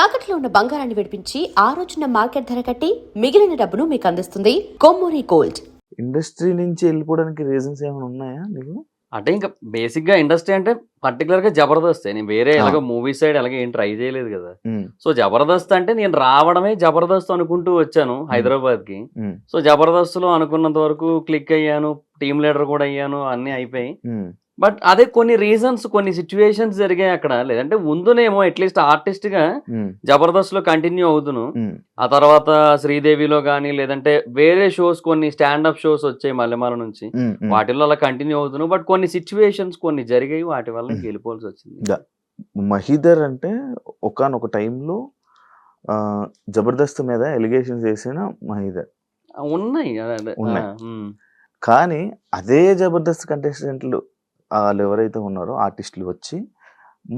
తాకట్లో ఉన్న బంగారాన్ని విడిపించి ఆ రోజున మార్కెట్ ధర కట్టి మిగిలిన డబ్బును మీకు అందిస్తుంది కొమ్మూరి గోల్డ్. ఇండస్ట్రీ నుంచి వెళ్ళిపోవడానికి రీజన్స్ ఏమైనా ఉన్నాయా నీకు? అంటే ఇంకా బేసిక్‌గా ఇండస్ట్రీ అంటే పర్టిక్యులర్‌గా 'జబర్దస్తే'. నేను వేరే ఎలాగో మూవీ సైడ్ అలాగే ఏం ట్రై చేయలేదు కదా! సో 'జబర్దస్త్' అంటే నేను రావడమే 'జబర్దస్త్' అనుకుంటూ వచ్చాను హైదరాబాద్‌కి. సో 'జబర్దస్త్‌లో' అనుకున్నంత వరకు క్లిక్ అయ్యాను. టీమ్ లీడర్ కూడా అయ్యాను. అన్నీ అయిపోయాయి. బట్ అదే కొన్ని రీజన్స్, కొన్ని సిట్యుయేషన్స్ జరిగాయి అక్కడ. లేదంటే ముందునేమో అట్‌లీస్ట్ ఆర్టిస్ట్‌గా 'జబర్దస్త్‌లో' కంటిన్యూ అవుదును. ఆ తర్వాత 'శ్రీదేవిలో' గానీ, లేదంటే వేరే షోస్ కొన్ని స్టాండప్ షోస్ వచ్చాయి మల్లెమాల నుంచి. వాటిల్లో అలా కంటిన్యూ అవుదును. బట్ కొన్ని సిట్యుయేషన్స్ కొన్ని జరిగాయి. వాటి వల్ల ఇంక వెళ్ళిపోవాల్సొచ్చింది. 'మహీధర్' అంటే ఒకానొక టైంలో 'జబర్దస్త్' మీద ఎలిగేషన్స్ చేసిన 'మహీధర్' ఉన్నాయి. అదే. ఉన్నాయి. కానీ అదే 'జబర్దస్త్' కంటెస్టెంట్లు ఆళ్ళెవరైతే ఉన్నారో ఆర్టిస్టులు వచ్చి,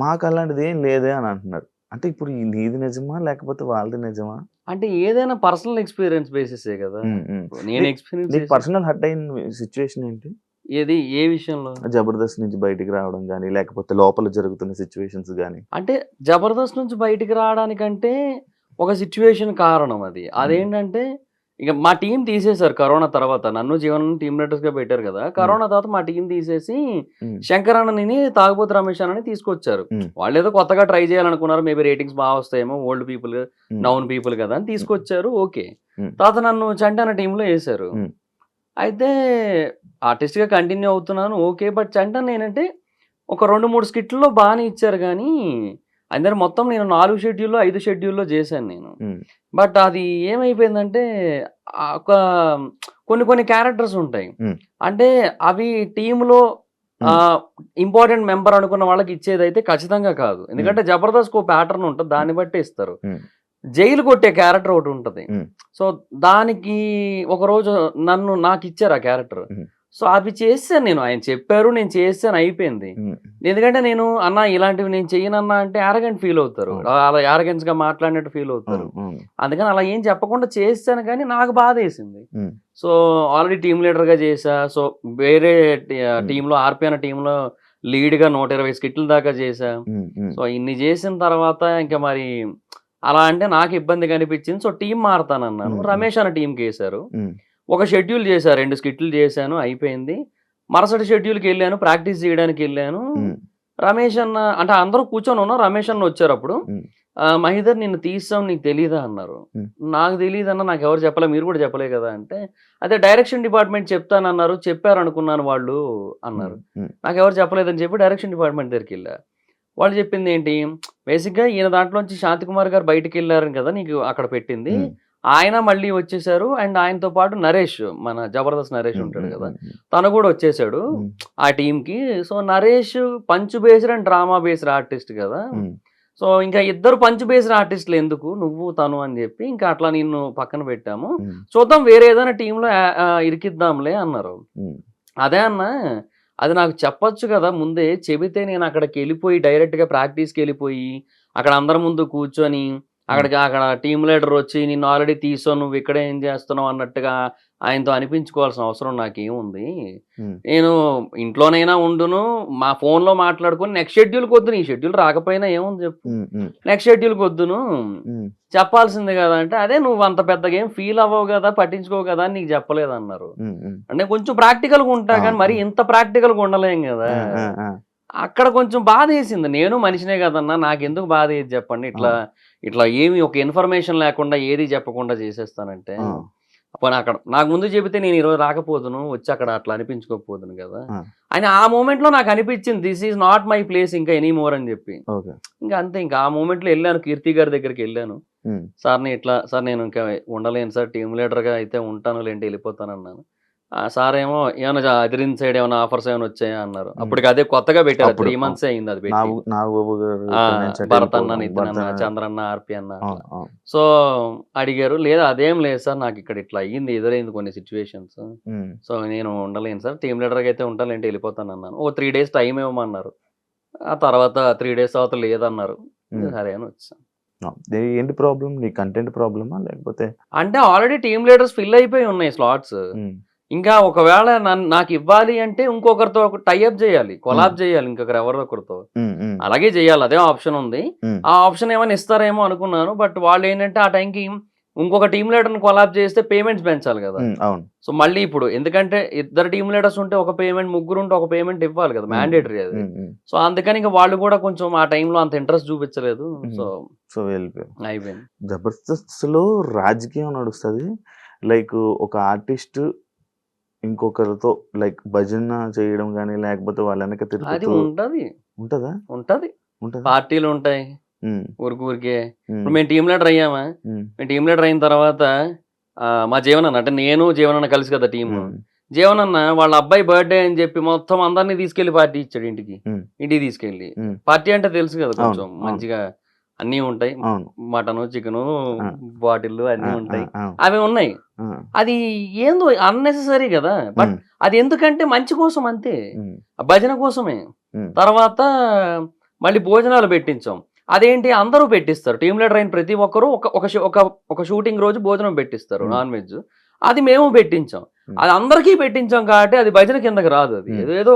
మాకు అలాంటిది ఏం లేదే అని అంటున్నారు. అంటే ఇప్పుడు నీది నిజమా? లేకపోతే వాళ్ళది నిజమా? అంటే ఏదైనా పర్సనల్ ఎక్స్‌పీరియన్స్ బేసిసే కదా! నేను ఎక్స్‌పీరియన్స్ నీకు పర్సనల్ హర్ట్ అయిన సిట్యుయేషన్ ఏంటి? ఏది ఏ విషయంలో? 'జబర్దస్త్' నుంచి బయటికి రావడం గాని, లేకపోతే లోపల జరుగుతున్న సిట్యుయేషన్స్ గాని. అంటే 'జబర్దస్త్' నుంచి బయటికి రావడానికంటే ఒక సిట్యుయేషన్ కారణం అది. అదేంటంటే ఇక మా టీమ్ తీసేశారు కరోనా తర్వాత. నన్ను, జీవన్‌ని టీమ్ లీడర్స్‌గా పెట్టారు కదా! కరోనా తర్వాత మా టీమ్ తీసేసి శంకర్ అన్నని, తాగుబోతు రమేష్ అన్నని తీసుకొచ్చారు. వాళ్ళేదో కొత్తగా ట్రై చేయాలనుకున్నారు. మేబీ రేటింగ్స్ బాగా వస్తాయేమో, ఓల్డ్ పీపుల్, నౌన్ పీపుల్ కదా అని తీసుకొచ్చారు. ఓకే. తర్వాత నన్ను చంటి అన్న టీమ్‌లో ఏశారు. అయితే ఆర్టిస్ట్‌గా కంటిన్యూ అవుతున్నాను. ఓకే. బట్ చంటి అన్న ఏంటంటే ఒక 2, 3 స్కిట్‌ల్లో బానే ఇచ్చారు గానీ, అందరు మొత్తం నేను 4 షెడ్యూల్‌లో, 5 షెడ్యూల్‌లో చేశాను నేను. బట్ అది ఏమైపోయిందంటే ఒక కొన్ని క్యారెక్టర్స్ ఉంటాయి. అంటే అవి టీమ్‌లో ఇంపార్టెంట్ మెంబర్ అనుకున్న వాళ్ళకి ఇచ్చేదైతే ఖచ్చితంగా కాదు. ఎందుకంటే 'జబర్దస్త్'కో ప్యాటర్న్ ఉంటది. దాన్ని బట్టే ఇస్తారు. జైలు కొట్టే క్యారెక్టర్ ఒకటి ఉంటది. సో దానికి ఒకరోజు నాకిచ్చారు ఆ క్యారెక్టర్. సో అవి చేశాను నేను. ఆయన చెప్పారు. నేను చేశాను. అయిపోయింది. ఎందుకంటే నేను అన్న ఇలాంటివి నేను చెయ్యనన్నా అంటే యారగెంట్ ఫీల్ అవుతారు. అలా యారగెన్స్‌గా మాట్లాడినట్టు ఫీల్ అవుతారు. అందుకని అలా ఏం చెప్పకుండా చేశాను కానీ నాకు బాధేసింది. సో ఆల్రెడీ టీమ్ లీడర్‌గా చేశా. సో వేరే టీమ్‌లో ఆర్‌పీ అన్న టీమ్‌లో లీడ్‌గా 120 స్కిట్‌ల దాకా చేశా. సో ఇన్ని చేసిన తర్వాత ఇంకా మరి అలా అంటే నాకు ఇబ్బందిగా అనిపించింది. So team మారతానన్నాను. రమేష్ అన్న టీమ్‌కేశారు. ఒక షెడ్యూల్ చేశా. 2 స్కిట్లు చేశాను. అయిపోయింది. మరుసటి షెడ్యూల్‌కెళ్ళాను. ప్రాక్టీస్ చేయడానికెళ్ళాను. రమేష్ అన్న అంటే అందరూ కూర్చొని ఉన్నాం. రమేష్ అన్న వచ్చారప్పుడు. మహీధర్ నిన్ను తీసాం నీకు తెలీదా అన్నారు. నాకు తెలీదన్న నాకెవరు చెప్పలే. మీరు కూడా చెప్పలే కదా అంటే, అదే డైరెక్షన్ డిపార్ట్మెంట్ చెప్తానన్నారు. చెప్పారనుకున్నాను వాళ్ళు అన్నారు. నాకెవరు చెప్పలేదని చెప్పి డైరెక్షన్ డిపార్ట్మెంట్ దగ్గరికెళ్ళా. వాళ్ళు చెప్పింది ఏంటి, బేసిక్‌గా ఈయన దాంట్లోంచి శాంతికుమార్ గారు బయటికెళ్లారు కదా! నీకు అక్కడ పెట్టింది. ఆయన మళ్ళీ వచ్చేసారు. అండ్ ఆయనతో పాటు నరేష్, మన 'జబర్దస్త్' నరేష్ ఉంటాడు కదా! తను కూడా వచ్చేసాడు ఆ టీమ్‌కి. So Naresh punch based and drama based artist కదా! సో ఇంకా ఇద్దరు పంచ్ బేస్డ్ ఆర్టిస్టులు ఎందుకు నువ్వు తను అని చెప్పి ఇంకా అట్లా నిన్ను పక్కన పెట్టాము. చూద్దాం వేరే ఏదైనా టీమ్‌లో ఇరికిద్దాంలే అన్నారు. అదే అన్న అది నాకు చెప్పొచ్చు కదా ముందే. చెబితే నేను అక్కడికెళ్ళిపోయి డైరెక్ట్‌గా ప్రాక్టీస్‌కెళ్ళిపోయి అక్కడ అందరి ముందు కూర్చొని అక్కడ టీమ్ లీడర్ వచ్చి నిన్ను ఆల్రెడీ తీసావు. నువ్వు ఇక్కడ ఏం చేస్తున్నావు అన్నట్టుగా ఆయనతో అనిపించుకోవాల్సిన అవసరం నాకేముంది. నేను ఇంట్లోనైనా ఉండును. మా ఫోన్‌లో మాట్లాడుకొని నెక్స్ట్ షెడ్యూల్‌కి వద్దును. ఈ షెడ్యూల్ రాకపోయినా ఏముంది చెప్పు. నెక్స్ట్ షెడ్యూల్‌కి వద్దును. చెప్పాల్సిందే కదా అంటే, అదే నువ్వు అంత పెద్దగా ఏం ఫీల్ అవ్వవు కదా, పట్టించుకోవు కదా అని నీకు చెప్పలేదన్నారు. అంటే కొంచెం ప్రాక్టికల్‌గా ఉంటా కానీ మరి ఇంత ప్రాక్టికల్‌గా ఉండలేం కదా. అక్కడ కొంచెం బాధేసింది. నేను మనిషినే కదన్నా, నాకెందుకు బాధేయదు చెప్పండి. ఇట్లా ఏమి ఒక ఇన్ఫర్మేషన్ లేకుండా ఏది చెప్పకుండా చేసేస్తానంటే, పోనీ అక్కడ నాకు ముందు చెబితే నేను ఈరోజు రాకపోదును. వచ్చి అక్కడ అట్లా అనిపించుకోకపోదును కదా అని ఆ మూమెంట్‌లో నాకు అనిపించింది. This is not my place ఇంకా ఎనీ మోర్ అని చెప్పి. ఇంకా అంతే. ఇంకా ఆ మూమెంట్‌లో వెళ్ళాను. కీర్తి గారి దగ్గరికి వెళ్ళాను. సార్ నేను ఇంకా ఉండలేను సార్. టీమ్ లీడర్‌గా అయితే ఉంటాను లేండి, వెళ్ళిపోతానన్నాను. సార్ ఏమో ఏమన్నా అదిరిన్ సైడ్ ఏమైనా ఆఫర్స్ ఏమైనా వచ్చాయా అన్నారు. అప్పటికి అదే కొత్తగా పెట్టారు. 3 మంత్సే అయింది అది పెట్టి. భరత్ అన్న, నితిన్ అన్న, చంద్రన్న, ఆర్‌పీ అన్న అట్లా. సో అడిగారు. లేదు అదేం లేదు సార్, నాకు ఇక్కడ ఇట్లా అయ్యింది, ఎదురైంది కొన్ని సిట్యుయేషన్స్. సో నేను ఉండలేను సార్. టీమ్ లీడర్‌గా అయితే ఉంటానంటే వెళ్ళిపోతాను అన్నాను. ఓ 3 డేస్ టైం ఇవ్వమన్నారు. ఆ తర్వాత 3 డేస్ తర్వాత లేదన్నారు. సరే అని వచ్చాను. ఏంటి ప్రాబ్లం? నీ కంటెంట్ ప్రాబ్లమా లేకపోతే? అంటే ఆల్రెడీ టీమ్ లీడర్స్ ఫిల్ అయిపోయి ఉన్నాయి స్లాట్స్. ఇంకా ఒకవేళ నాకు ఇవ్వాలి అంటే ఇంకొకరితో ఒక టైఅప్ చేయాలి, కొలాబ్ చేయాలి ఇంకొకరు ఎవరొకరితో, అలాగే చేయాలి. అదే ఆప్షన్ ఉంది. ఆ ఆప్షన్ ఏమైనా ఇస్తారేమో అనుకున్నాను. బట్ వాళ్ళు ఏంటంటే ఆ టైంకి ఇంకొక టీమ్ లీడర్ని కొలాబ్ చేస్తే పేమెంట్స్ పెంచాలి కదా. అవును. సో మళ్ళీ ఇప్పుడు ఎందుకంటే ఇద్దరు టీమ్ లీడర్స్ ఉంటే ఒక పేమెంట్, ముగ్గురు ఉంటే ఒక పేమెంట్ ఇవ్వాలి కదా, మ్యాండేటరీ అది. సో అందుకని ఇంకా వాళ్ళు కూడా కొంచెం ఆ టైంలో అంత ఇంట్రెస్ట్ చూపించలేదు. సో వెళ్ళిపోయారు. అయిపోయింది. జబర్దస్త్లో రాజకీయం నడుస్తుంది. లైక్ ఒక ఆర్టిస్ట్ ఇంకొకరితో లైక్ భజన చేయడం కానీ, లేకపోతే వాళ్ళ వెనక అది తిరుగుతూ ఉంటది ఉంటుందా? ఉంటది ఉంటుందా? పార్టీలు ఉంటాయి ఉమ్, ఊరికే. ఉమ్, ఇప్పుడు మేము టీమ్ లీడర్ అయ్యామా, ఉమ్, మేము టీమ్ లీడర్ అయిన తర్వాత మా జీవనన్న, అంటే నేను జీవనన్న కలిసి కదా టీము. ఉమ్, జీవనన్న వాళ్ళ అబ్బాయి బర్త్డే అని చెప్పి మొత్తం అందరినీ తీసుకెళ్లి పార్టీ ఇచ్చాడు ఇంటికి. ఉమ్, ఇంటికి తీసుకెళ్లి ఉమ్. పార్టీ అంటే తెలుసు కదా, కొంచెం అవును, మంచిగా అన్నీ ఉంటాయి, అవును. మటను, చికెను, ఆ. బాటిల్ ఆ, అన్నీ ఉంటాయి, ఆ, అవి ఉన్నాయి. ఆ, అది ఏందో అన్నెసెసరీ కదా, బట్ ఉమ్, అది ఎందుకంటే మంచి కోసం అంతే, ఉమ్, ఆ భజన కోసమే. ఉమ్, తర్వాత మళ్ళీ భోజనాలు పెట్టించాం. అదేంటి అందరూ పెట్టిస్తారు, టీమ్ లీడర్ అయిన ప్రతి ఒక్కరు ఒక ఒక షూ- ఒక ఒక షూటింగ్ రోజు భోజనం పెట్టిస్తారు, మ్మ్. Non veg. అది మేము పెట్టించాం. మ్మ్. అది అందరికీ పెట్టించాం కాబట్టి అది భజన కిందకి రాదు, అది మ్మ్. ఏదో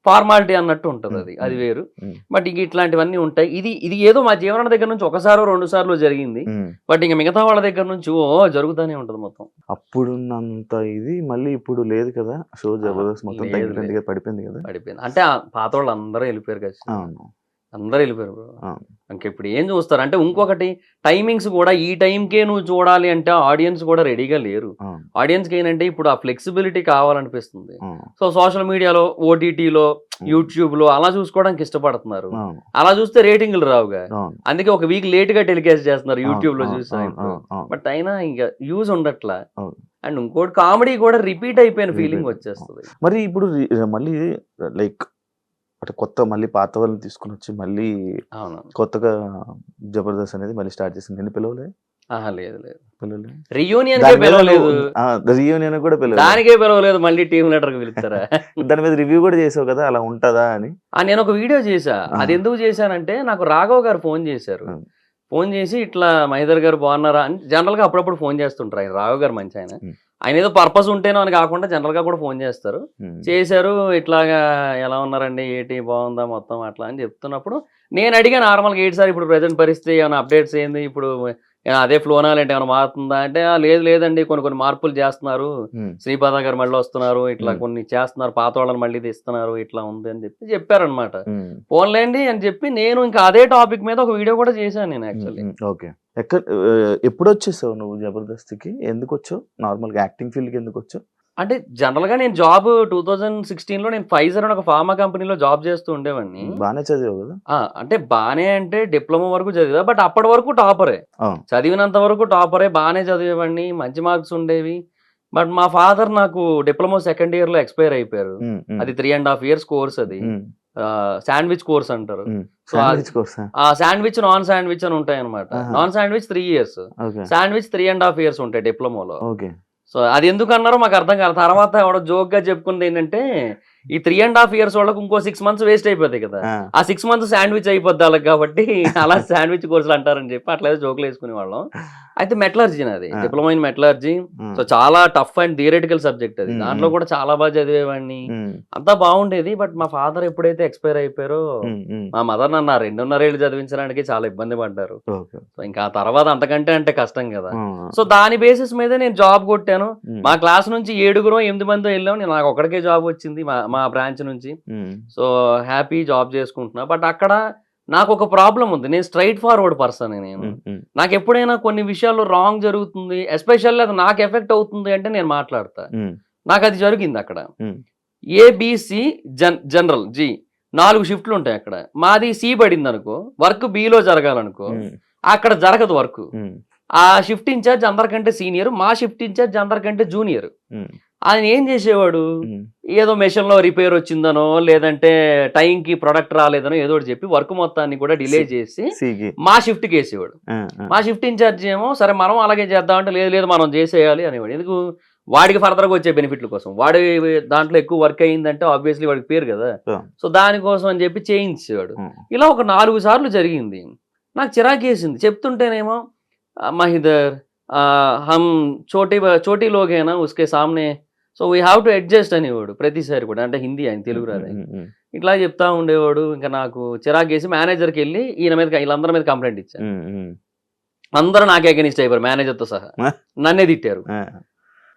ఫార్మాలిటీ అన్నట్టు ఉంటుంది, అది మ్మ్. అది వేరు. మ్మ్. బట్ ఇంక ఇట్లాంటివన్నీ ఉంటాయి. ఇది ఇది ఏదో మా జీవన దగ్గర నుంచి ఒకసారో రెండు సార్లు జరిగింది. ఉమ్. బట్ ఇంకా మిగతా వాళ్ళ దగ్గర నుంచి జరుగుతూనే ఉంటుంది మొత్తం. అప్పుడున్నంత ఇది మళ్ళీ ఇప్పుడు లేదు కదా. షో జబర్దస్త్ మొత్తం లేదు, తగ్గిపోయింది కదా, పడిపోయింది కదా. పడిపోయింది అంటే ఆ పాత వాళ్ళు అందరూ వెళ్ళిపోయారు కదా, అవును. అందరూ వెళ్ళిపోయారు bro. అవును. ఇంక ఇప్పుడు ఏం చూస్తారు అంటే, ఇంకొకటి టైమింగ్స్ కూడా ఈ టైంకే నువ్వు చూడాలి అంటే ఆడియన్స్ కూడా రెడీగా లేరు. అవును. ఆడియన్స్కి ఏంటంటే ఇప్పుడు ఆ ఫ్లెక్సిబిలిటీ కావాలనిపిస్తుంది. అవును. సో సోషల్ మీడియాలో, ఓటీటీలో, యూట్యూబ్లో అలా చూసుకోవడానికి ఇష్టపడుతున్నారు. అవును. అలా చూస్తే రేటింగ్లు రావుగా, అవును. అందుకే ఒక వీక్ లేట్గా టెలికాస్ట్ చేస్తున్నారు యూట్యూబ్లో అవును. చూసా అవును. ఇప్పుడు. అవును. బట్ అయినా ఇంకా యూజ్ ఉండట్లా. అవును. అండ్ ఇంకోటి కామెడీ కూడా రిపీట్ అయిపోయిన ఫీలింగ్ Repeat. వచ్చేస్తుంది. మరి ఇప్పుడు మళ్ళీ లైక్ అంటే కొత్త మళ్ళీ పాత వాళ్ళని తీసుకుని వచ్చి మళ్ళీ అవును. కొత్తగా జబర్దస్త్ అనేది మళ్ళీ స్టార్ట్ చేసింది. నేను పిలవలే లేదు లేదు, పిలవలే రియూనియన్ దాని మీద పిలవలేదు, రియూనియన్ కూడా పిలవలేదు. దానికే పిలవలేదు, మళ్ళీ టీమ్ లీడర్కి పిలుస్తారా? దాని మీద రివ్యూ కూడా చేసావు కదా, అలా ఉంటుందా అని. నేను ఒక వీడియో చేశా. ఆ. అది ఎందుకు చేశానంటే, నాకు రాఘవ్ గారు ఫోన్ చేశారు. ఆ. ఫోన్ చేసి ఇట్లా మహేందర్ గారు బాగున్నారా అని జనరల్గా అప్పుడప్పుడు ఫోన్ చేస్తుంటారు. ఆయన రాఘవ్ గారు మంచి ఆయన. ఉమ్. ఆయన ఏదో పర్పస్ ఉంటేనో అని కాకుండా జనరల్గా కూడా ఫోన్ చేస్తారు. ఉమ్. చేశారు, ఇట్లాగా ఎలా ఉన్నారండి, ఏంటి బాగుందా మొత్తం అట్లా అని చెప్తున్నప్పుడు నేను అడిగా నార్మల్గా, ఏంటి సార్ ఇప్పుడు ప్రజెంట్ పరిస్థితి, ఏమైనా అప్డేట్స్ ఏంది, ఇప్పుడు అదే ఫ్లోనా లేంటి ఏమైనా మారుతుందా అంటే, లేదు లేదండి కొన్ని మార్పులు చేస్తున్నారు, ఉమ్. శ్రీపాద గారు మళ్ళీ వస్తున్నారు, ఇట్లా కొన్ని చేస్తున్నారు, పాత వాళ్ళని మళ్ళీ తీస్తున్నారు, ఇట్లా ఉంది అని చెప్పారనమాట. ఉమ్. ఫోన్లేండి అని చెప్పి నేను ఇంకా అదే టాపిక్ మీద ఒక వీడియో కూడా చేశాను నేను యాక్చువల్లీ. ఓకే. ఎప్పుడు వచ్చేసావు నువ్వు జబర్దస్త్కి? ఎందుకు వచ్చావు? నార్మల్గా యాక్టింగ్ ఫీల్డ్కి ఎందుకు వచ్చావు? అంటే జనరల్గా నేను జాబ్ 2016లో నేను ఫైజర్ అని ఒక ఫార్మా కంపెనీలో జాబ్ చేస్తూ ఉండేవాడిని. బాగానే చదివావు కదా. అంటే బానే అంటే డిప్లొమా వరకు చదివా, బట్ అప్పటి వరకు టాపరే, అవును. చదివినంత వరకు టాపరే, బాగానే చదివేవాడిని, మంచి మార్క్స్ ఉండేవి. బట్ మా ఫాదర్ నాకు డిప్లొమా సెకండ్ ఇయర్లో ఎక్స్పైర్ అయిపోయారు. ఉమ్. ఉమ్. అది 3.5 years కోర్స్, అది ఉమ్. శాండ్విచ్ కోర్స్ అంటారు. ఉమ్. సో Sandwich course ఆ? శాండ్విచ్, నాన్ శాండ్విచ్ అని ఉంటాయి అనమాట. ఆహా. Non sandwich 3 years, okay. Sandwich 3.5 years ఉంటాయి డిప్లొమాలో. ఓకే. సో అది ఎందుకు అన్నారో మాకు అర్థం కాదు. తర్వాత ఎవడో జోక్ గా చెప్పుకుంది ఏంటంటే, ఈ 3.5 years వాళ్ళకి ఇంకో 6 months వేస్ట్ అయిపోతాయి కదా, ఆ. ఆ 6 months శాండ్విచ్ అయిపోద్ది వాళ్ళకి, కాబట్టి అలా శాండ్విచ్ కోర్సులు అంటారని చెప్పి అట్లా జోకులు వేసుకునే వాళ్ళం. అయితే మెటలర్జీ నాది, ఆ. Diploma in metallurgy. Um. So చాలా టఫ్ అండ్ థియరిటికల్ సబ్జెక్ట్ అది. ఉమ్. దాంట్లో కూడా చాలా బాగా చదివేవాడిని, ఉమ్. అంతా బాగుండేది. బట్ మా ఫాదర్ ఎప్పుడైతే ఎక్స్పైర్ అయిపోయారో, ఉమ్. ఉమ్. మా మదర్ నన్ను 2.5 ఏళ్ళు చదివించడానికి చాలా ఇబ్బంది పడ్డారు. ఓకే. సో ఇంకా ఆ తర్వాత అంతకంటే అంటే కష్టం కదా. ఆ. సో దాని బేసిస్ మీద నేను జాబ్ కొట్టాను. ఉమ్. మా క్లాస్ నుంచి 7 మంది వెళ్ళాం, నేను నాకు ఒక్కడికే జాబ్ వచ్చింది మా బ్రాంచ్ నుంచి. ఉమ్. సో హ్యాపీ జాబ్ చేసుకుంటున్నా. బట్ అక్కడ నాకు ఒక ప్రాబ్లం ఉంది, నేను స్ట్రైట్ ఫార్వర్డ్ పర్సన్. నేను ఉమ్. ఉమ్. నాకు ఎప్పుడైనా కొన్ని విషయాల్లో రాంగ్ జరుగుతుంది, ఎస్పెషల్లీ అది నాకు ఎఫెక్ట్ అవుతుంది అంటే నేను మాట్లాడతా. ఉమ్. నాకు అది జరిగింది అక్కడ. ఉమ్. ఏబిసి జనరల్ జి 4 షిఫ్ట్లు ఉంటాయి అక్కడ. మాది సి పడింది అనుకో, వర్క్ బిలో జరగాలనుకో, ఉమ్. అక్కడ జరగదు వర్క్. ఉమ్. ఆ షిఫ్ట్ ఇన్ఛార్జ్ అందరికంటే సీనియర్, మా షిఫ్ట్ ఇన్ఛార్జ్ అందరికంటే జూనియర్. ఉమ్. ఆయన ఏం చేసేవాడు, ఉమ్. ఏదో మెషిన్లో రిపేర్ వచ్చిందనో, లేదంటే టైంకి ప్రొడక్ట్ రాలేదనో ఏదో ఒకటి చెప్పి వర్క్ మొత్తాన్ని కూడా డిలే చేసి సికి. మా షిఫ్ట్కి వేసేవాడు. ఆ. ఆ. మా షిఫ్ట్ ఇన్ఛార్జ్ ఏమో సరే మనం అలాగే చేద్దామంటే, లేదు లేదు మనం చేసేయాలి అనేవాడు. ఎందుకు, వాడికి ఫర్దర్గా వచ్చే బెనిఫిట్ల కోసం. వాడి దాంట్లో ఎక్కువ వర్క్ అయ్యిందంటే ఆబ్వియస్లీ వాడికి పేరు కదా. ఆ. సో దానికోసం అని చెప్పి చేయించేవాడు. ఉమ్. ఇలా ఒక 4 సార్లు జరిగింది. నాకు చిరాకేసింది చెప్తుంటేనేమో, మహిదర్ हम छोटी लोग हैं ना, उसके सामने so we have to adjust అనేవాడు ప్రతిసారి కూడా. అంటే హిందీ ఆయన, తెలుగు రాదు ఆయన. ఇట్లా చెప్తా ఉండేవాడు. ఇంకా నాకు చిరాకేసి మేనేజర్కి వెళ్ళి వీళ్ళందరి మీద కంప్లైంట్ ఇచ్చాను. అందరూ నాకే అగెనిస్ట్ అయిపోయారు, మేనేజర్తో సహా. నన్నే తిట్టారు.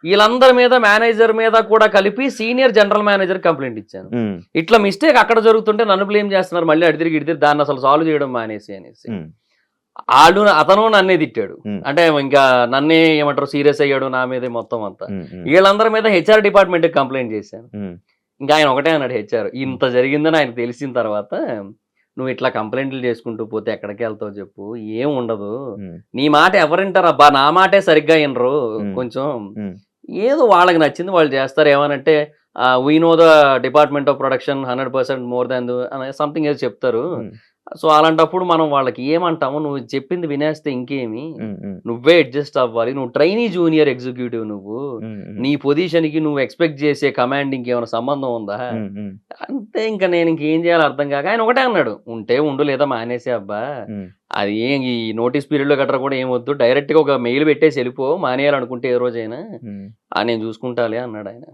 వీళ్ళందరి మీద, మేనేజర్ మీద కూడా కలిపి సీనియర్ జనరల్ మేనేజర్ కంప్లైంట్ ఇచ్చాను. ఇట్లా మిస్టేక్ అక్కడ జరుగుతుంటే నన్ను బ్లేమ్ చేస్తున్నారు, మళ్ళీ అడిదిరిగి ఇడిదిరి దాన్ని అసలు సాల్వ్ చేయడం మానేసి అనేసి. అతను నన్నే తిట్టాడు. అంటే ఇంకా నన్నే ఏమంటారు సీరియస్ అయ్యాడు నా మీదే మొత్తం అంతా. వీళ్ళందరి మీద హెచ్ఆర్ డిపార్ట్మెంట్ కంప్లైంట్ చేశాను. ఇంకా ఆయన ఒకటే అన్నాడు, హెచ్ఆర్ ఇంత జరిగిందని ఆయన తెలిసిన తర్వాత నువ్వు ఇట్లా కంప్లైంట్లు చేసుకుంటూ పోతే ఎక్కడికి వెళ్తావు చెప్పు, ఏం ఉండదు, నీ మాట ఎవరింటారు అబ్బా, నా మాటే సరిగ్గా వినరు, కొంచెం ఏదో వాళ్ళకి నచ్చింది వాళ్ళు చేస్తారు, ఏమనంటే we know the department of production 100% more than something ఏదో చెప్తారు. సో అలాంటప్పుడు మనం వాళ్ళకి ఏమంటాము, నువ్వు చెప్పింది వినేస్తే ఇంకేమి, నువ్వే అడ్జస్ట్ అవ్వాలి, నువ్వు ట్రైనీ జూనియర్ ఎగ్జిక్యూటివ్, నువ్వు నీ పొజిషన్ కి నువ్వు ఎక్స్పెక్ట్ చేసే కమాండింగ్ ఏమైనా సంబంధం ఉందా అంటే ఇంకా నేను ఇంకేం చేయాలో అర్థం కాక ఆయన ఒకటే అన్నాడు, ఉంటే ఉండు లేదా మానేసే అబ్బా, అది ఈ నోటీస్ పీరియడ్ లో గట్రా కూడా ఏమొద్దు, డైరెక్ట్ గా ఒక మెయిల్ పెట్టేసి వెళ్ళిపో, మానేయాలనుకుంటే ఏ రోజైనా నేను చూసుకుంటాలే అన్నాడు ఆయన.